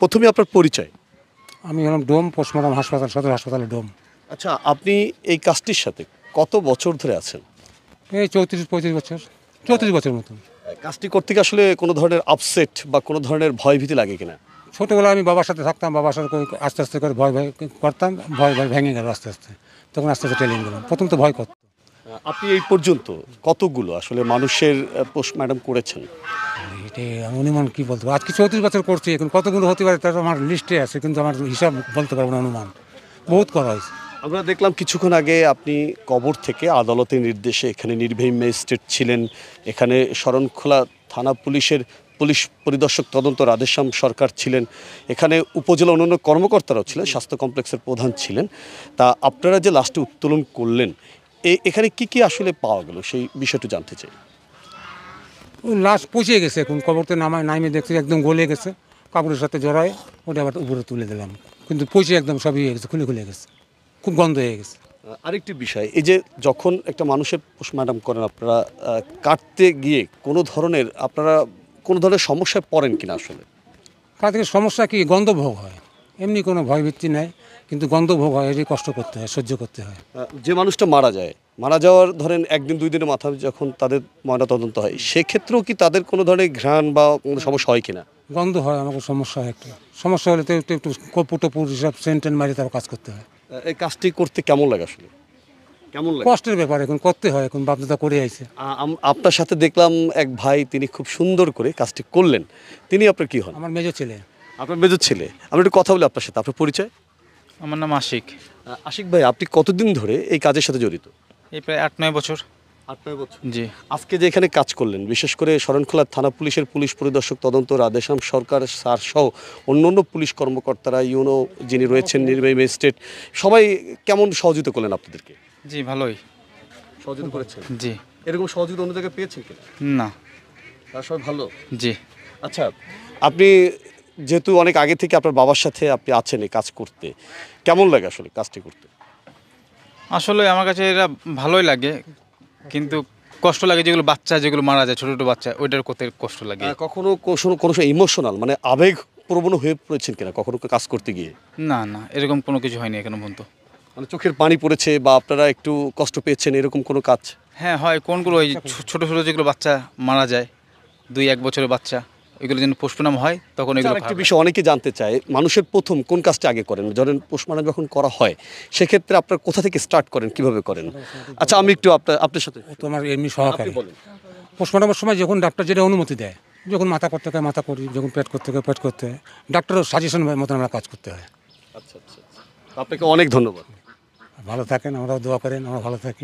প্রথমে আপনার পরিচয়। আমি হলাম ডোম পোস্টমর্টম হাসপাতাল, সদর হাসপাতালে ডোম। আচ্ছা, আপনি এই কাজটির সাথে কত বছর ধরে আছেন? এই 34-35 বছর, 34 বছর মতন। কাজটি করতে গিয়ে আসলে কোনো ধরনের আপসেট বা কোনো ধরনের ভয়ভীতি লাগে কিনা? ছোটোবেলায় আমি বাবার সাথে থাকতাম, বাবার সাথে আস্তে আস্তে করে ভয় ভয় করতাম, ভয় ভয় ভেঙে গেল আস্তে আস্তে। তখন আস্তে আস্তে ট্রেনিং গেলাম, প্রথম তো ভয় করতো। আপনি এই পর্যন্ত কতগুলো আসলে মানুষের পোস্টমর্টম করেছেন? এটা অনুমান কী বলতে পারবো, আজকে 34 বছর করছি, এখন কতগুলো হতে পারে তার আমার লিস্টে আছে, কিন্তু আমার হিসাব বলতে পারবো না, অনুমান বহুত করা হয়েছে। আমরা দেখলাম কিছুক্ষণ আগে আপনি কবর থেকে আদালতের নির্দেশে এখানে নির্বাহী ম্যাজিস্ট্রেট ছিলেন, এখানে শরণখোলা থানা পুলিশ পরিদর্শক তদন্ত রাধেশ্যাম সরকার ছিলেন, এখানে উপজেলা অন্যান্য কর্মকর্তারাও ছিলেন, স্বাস্থ্য কমপ্লেক্সের প্রধান ছিলেন। তা আপনারা যে লাস্টে উত্তোলন করলেন, এখানে কি কি আসলে পাওয়া গেল সেই বিষয়টি জানতে চাই। ওই লাশ পচিয়ে গেছে, এখন কবরতে নামিয়ে দেখছি একদম গলে গেছে, কাপড়ের সাথে জড়ায় ওটা আবার উপরে তুলে দিলাম, কিন্তু পচিয়ে একদম সবই হয়ে গেছে, খুলে গেছে, খুব গন্ধ হয়ে গেছে। আরেকটি বিষয়, এই যে যখন একটা মানুষের পোস্টমর্টম করেন আপনারা, কাটতে গিয়ে আপনারা কোনো ধরনের সমস্যায় পড়েন কিনা আসলে? কার থেকে সমস্যা কি, গন্ধভোগ হয়, এমনি কোনো ভয়ভীতি নাই, কিন্তু গন্ধভোগ হয়, এটি কষ্ট করতে হয়, সহ্য করতে হয়। যে মানুষটা মারা যাওয়ার ধরেন একদিন দুই দিনের মাথায় যখন তাদের ময়নাতদন্ত হয়, সেক্ষেত্রেও কি তাদের কোনো ধরনের ঘ্রাণ বা কোনো সমস্যা হয় কিনা? গন্ধ হয়, আমাকে সমস্যা হয়, একটু সমস্যা হলে তো একটু কপুর টপুর হিসাব সেন্টেন মারি তারপর কাজ করতে হয়। এই কাজটি করতে কেমন লাগে আসলে? কেমন লাগে? কষ্টের ব্যাপার, এখন করতে হয়, এখন বাধ্যতা করে আইছে। আপনার সাথে দেখলাম এক ভাই, তিনি খুব সুন্দর করে কাজটি করলেন। তিনি আপনার কি হন? আমার মেজো ছেলে। আপনার মেজর ছেলে। আমরা একটু কথা বলি আপনার সাথে। আপনার পরিচয়? আমার নাম আশিক। আশিক ভাই, আপনি কতদিন ধরে এই কাজের সাথে জড়িত? এই প্রায় 8-9 বছর। 8-9 বছর। জি। আজকে যে এখানে কাজ করলেন, বিশেষ করে শরণখোলা থানা পুলিশের পুলিশ পরিদর্শক তদন্ত রাধেশ্যাম সরকার স্যার সহ অন্যান্য পুলিশ কর্মকর্তারা, ইউনো যিনি রয়েছেন নির্বাহী ম্যাজিস্ট্রেট, সবাই কেমন সহযোগিতা করলেন আপনাদেরকে? জি, ভালোই। সহযোগিতা করেছেন? জি। এরকম সহযোগিতা অন্য জায়গায় পেয়েছেন কিনা? না। তার সবাই ভালো? জি। আচ্ছা, আপনি যেহেতু অনেক আগে থেকে আপনার বাবার সাথে আপনি আছেন এই কাজ করতে, কেমন লাগে আসলে কাজটি করতে? আসলে আমার কাছে এটা ভালোই লাগে, কিন্তু কষ্ট লাগে যেগুলো মারা যায়, ছোট ছোট বাচ্চা, ওইটার করতে কষ্ট লাগে। কখনো কোনো সময় ইমোশনাল মানে আবেগ প্রবণ হয়ে পড়েছেন কিনা কখনো কাজ করতে গিয়ে? না না, এরকম কোনো কিছু হয়নি এখনো পর্যন্ত। মানে চোখের পানি পড়েছে বা আপনারা একটু কষ্ট পেয়েছেন, এরকম কোনো কাজ? হ্যাঁ হয়, কোনগুলো ওই ছোট ছোট যেগুলো বাচ্চা মারা যায়, 2-1 বছরের বাচ্চা, ওইগুলো যেন পোস্টমর্টম হয় তখন এগুলো আরেকটি বিষয় অনেকে জানতে চায়, মানুষের প্রথম কোন কাজটা আগে করেন? ধরেন পোস্টমর্টম যখন করা হয়, সেক্ষেত্রে আপনার কোথা থেকে স্টার্ট করেন, কিভাবে করেন? আচ্ছা, আমি একটু আপনার সাথে তোমার এমনি সহকারী আপনি বলেন। পোস্টমর্টমের সময় যখন ডাক্তার যেটা অনুমতি দেয়, যখন মাথা করতে হয় মাথা করি, যখন পেট করতে হয় পেট করতে হয়, ডাক্তারের সাজেশন মতন আমরা কাজ করতে হয়। আচ্ছা আচ্ছা, আপনাকে অনেক ধন্যবাদ। ভালো থাকেন, আমরাও দোয়া করেন, আমরা ভালো থাকি।